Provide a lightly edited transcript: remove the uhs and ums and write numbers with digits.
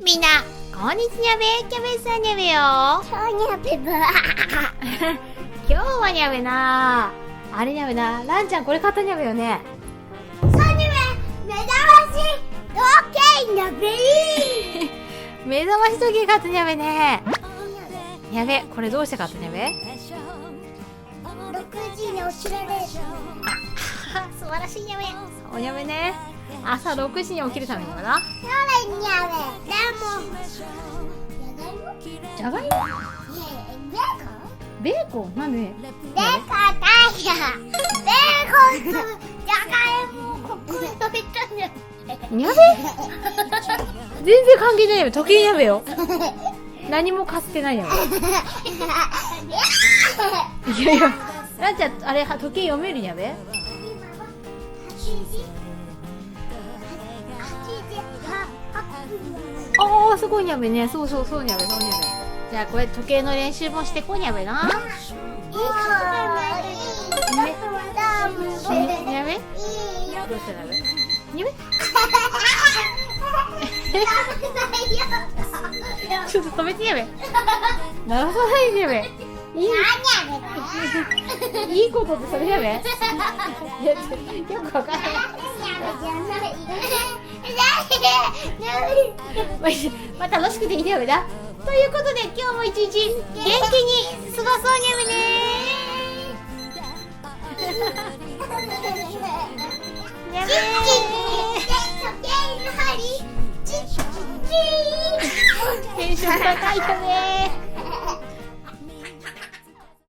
みんなこんにちはべ、キャベさんにゃべよ。今日はにゃべなあれにゃべな、ランちゃんこれ買ったにゃべよね。目覚まし時計にゃべ目覚まし時計買ったにゃべね。にゃべ、これどうして買ったにゃべ。6時に起きられる。あ、素晴らしいにゃべ。そうにゃべね、朝6時に起きるためにかな。それにゃべ。でもじゃがいもじゃがいも、ベーコン、なんでベーコンだよ。ベーコンとじゃがいもをここに置いたんじゃにゃべ全然関係ないよ、時計にゃべよ。何もかすってないよ。いやいや、ランちゃんあれ時計読めるにゃべ。ああ、すごいにゃべね。そうそうそうにゃべ、そうにゃべ。じゃあこれ時計の練習もしてこにゃべな。にゃべどうしたにゃべ。にゃべちょっと止めてにゃべ。鳴らさないにゃべ。いいことってそれにゃべ。いや、よくわからない。まあ楽しくていいにゃべだ。ということで今日も一日元気に過ごそうにゃべね。にゃべテンション高いとね。